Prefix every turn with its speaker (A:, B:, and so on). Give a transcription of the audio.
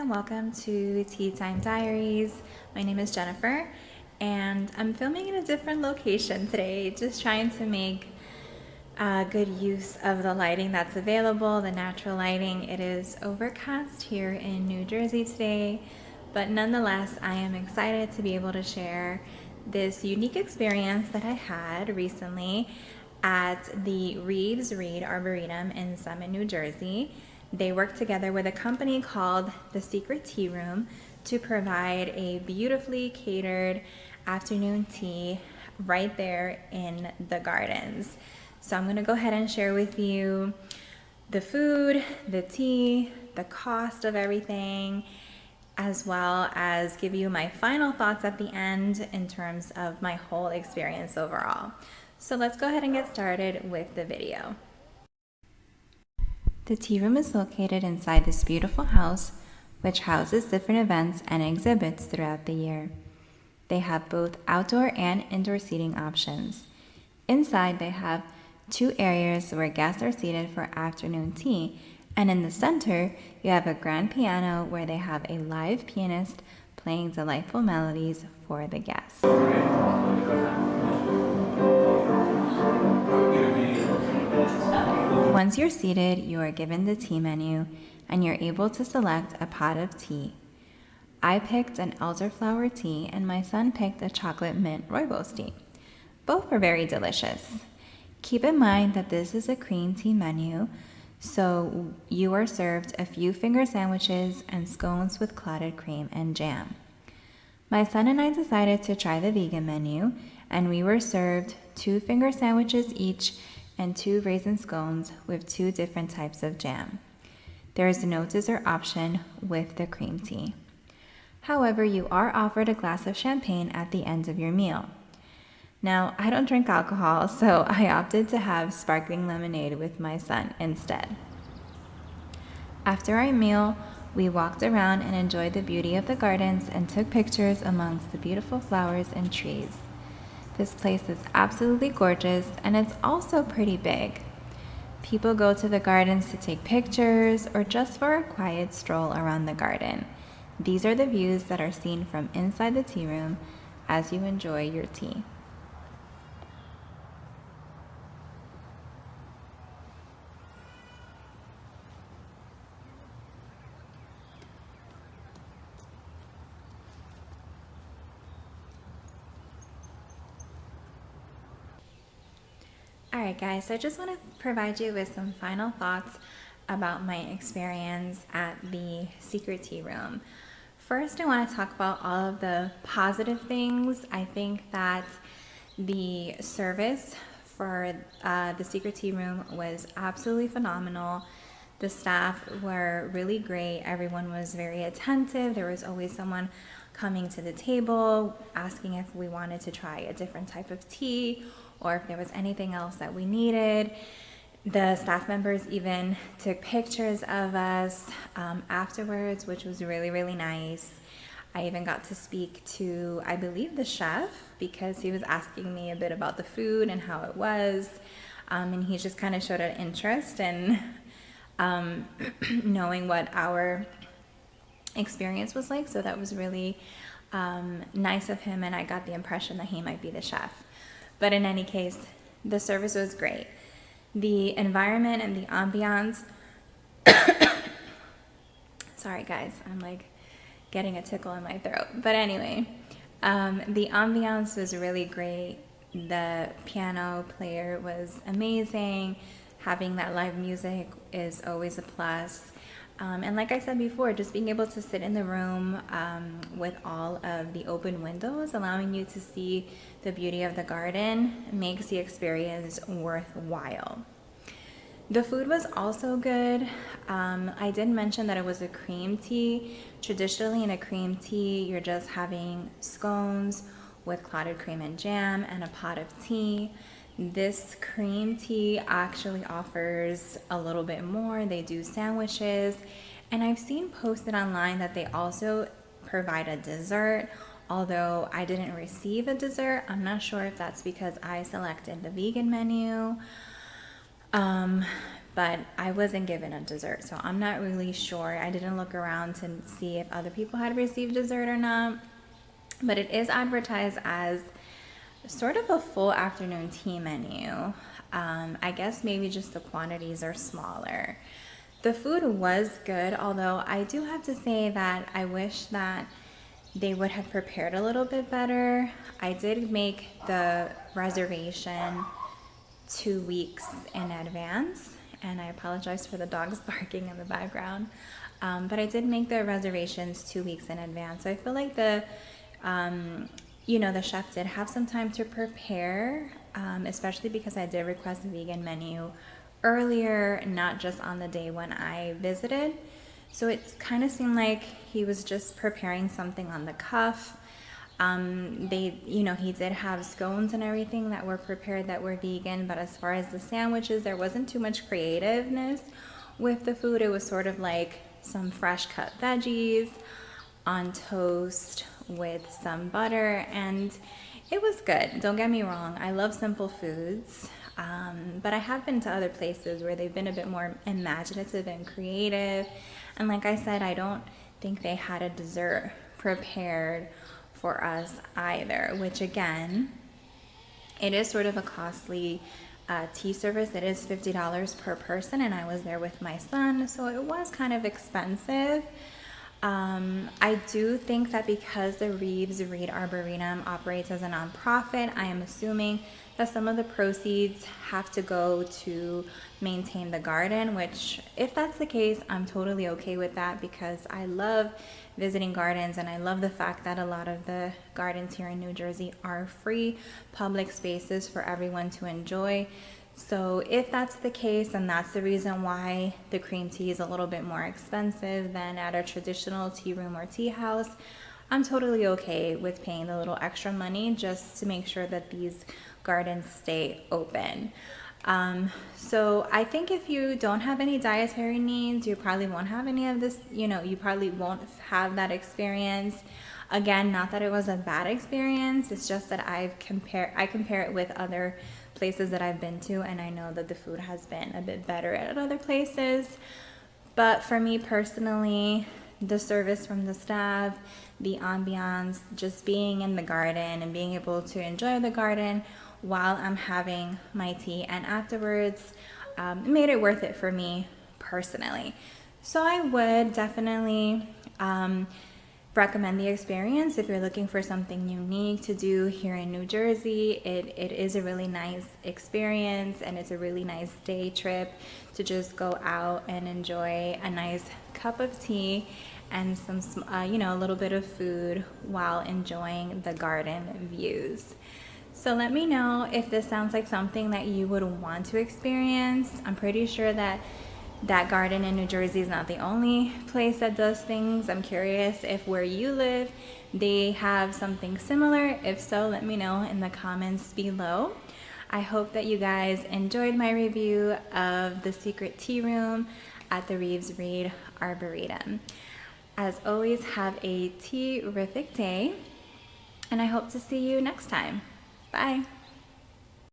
A: and welcome to Teatime Diaries. My name is Jennifer and I'm filming in a different location today, just trying to make good use of the lighting that's available, the natural lighting. It is overcast here in New Jersey today, but nonetheless, I am excited to be able to share this unique experience that I had recently at the Reeves Reed Arboretum in Summit, New Jersey. They work together with a company called The Secret Tea Room to provide a beautifully catered afternoon tea right there in the gardens. So I'm gonna go ahead and share with you the food, the tea, the cost of everything, as well as give you my final thoughts at the end in terms of my whole experience overall. So let's go ahead and get started with the video. The tea room is located inside this beautiful house, which houses different events and exhibits throughout the year. They have both outdoor and indoor seating options. Inside, they have two areas where guests are seated for afternoon tea, and in the center, you have a grand piano where they have a live pianist playing delightful melodies for the guests. Once you're seated, you are given the tea menu and you're able to select a pot of tea. I picked an elderflower tea and my son picked a chocolate mint rooibos tea. Both were very delicious. Keep in mind that this is a cream tea menu, so you are served a few finger sandwiches and scones with clotted cream and jam. My son and I decided to try the vegan menu, and we were served 2 finger sandwiches each and 2 raisin scones with 2 different types of jam. There is no dessert option with the cream tea. However, you are offered a glass of champagne at the end of your meal. Now, I don't drink alcohol, so I opted to have sparkling lemonade with my son instead. After our meal, we walked around and enjoyed the beauty of the gardens and took pictures amongst the beautiful flowers and trees. This place is absolutely gorgeous and it's also pretty big. People go to the gardens to take pictures or just for a quiet stroll around the garden. These are the views that are seen from inside the tea room as you enjoy your tea. Alright guys, so I just want to provide you with some final thoughts about my experience at the Secret Tea Room. First, I want to talk about all of the positive things. I think that the service for the Secret Tea Room was absolutely phenomenal. The staff were really great. Everyone was very attentive. There was always someone coming to the table asking if we wanted to try a different type of tea or if there was anything else that we needed. The staff members even took pictures of us afterwards, which was really, really nice. I even got to speak to, I believe, the chef because he was asking me a bit about the food and how it was. And he just kind of showed an interest in knowing what our experience was like. So that was really nice of him, and I got the impression that he might be the chef. But in any case, the service was great. The environment and the ambiance, sorry guys, I'm like getting a tickle in my throat. But anyway, the ambiance was really great. The piano player was amazing. Having that live music is always a plus. And like I said before, just being able to sit in the room with all of the open windows, allowing you to see the beauty of the garden, makes the experience worthwhile. The food was also good. I did mention that it was a cream tea. Traditionally in a cream tea, you're just having scones with clotted cream and jam and a pot of tea. This cream tea actually offers a little bit more. They do sandwiches, and I've seen posted online that they also provide a dessert. Although I didn't receive a dessert, I'm not sure if that's because I selected the vegan menu. but I wasn't given a dessert, so I'm not really sure. I didn't look around to see if other people had received dessert or not, but it is advertised as sort of a full afternoon tea menu. I guess maybe just the quantities are smaller. The food was good, although I do have to say that I wish that they would have prepared a little bit better. I did make the reservation 2 weeks in advance, and I apologize for the dogs barking in the background. But I did make the reservations 2 weeks in advance. So I feel like the chef did have some time to prepare, especially because I did request a vegan menu earlier, not just on the day when I visited. So it kind of seemed like he was just preparing something on the cuff. He did have scones and everything that were prepared that were vegan, but as far as the sandwiches, there wasn't too much creativeness with the food. It was sort of like some fresh cut veggies on toast with some butter, and it was good. Don't get me wrong, I love simple foods, but I have been to other places where they've been a bit more imaginative and creative, and like I said, I don't think they had a dessert prepared for us either, which again, it is sort of a costly tea service. It is $50 per person, and I was there with my son, so it was kind of expensive. I do think that because the Reeves Reed Arboretum operates as a nonprofit, I am assuming that some of the proceeds have to go to maintain the garden, which if that's the case, I'm totally okay with that, because I love visiting gardens, and I love the fact that a lot of the gardens here in New Jersey are free public spaces for everyone to enjoy. So if that's the case, and that's the reason why the cream tea is a little bit more expensive than at a traditional tea room or tea house, I'm totally okay with paying the little extra money just to make sure that these gardens stay open. So I think if you don't have any dietary needs, you probably won't have any of this, you probably won't have that experience. Again, not that it was a bad experience, it's just that I compare it with other places that I've been to, and I know that the food has been a bit better at other places. But for me personally, the service from the staff, the ambiance, just being in the garden and being able to enjoy the garden while I'm having my tea and afterwards, made it worth it for me personally. So I would definitely recommend the experience if you're looking for something unique to do here in New Jersey. It is a really nice experience, and it's a really nice day trip to just go out and enjoy a nice cup of tea and some a little bit of food while enjoying the garden views. So let me know if this sounds like something that you would want to experience. I'm pretty sure that garden in New Jersey is not the only place that does things. I'm curious if where you live, they have something similar. If so, let me know in the comments below. I hope that you guys enjoyed my review of the secret tea room at the Reeves Reed Arboretum. As always, have a tea-rific day, and I hope to see you next time. Bye.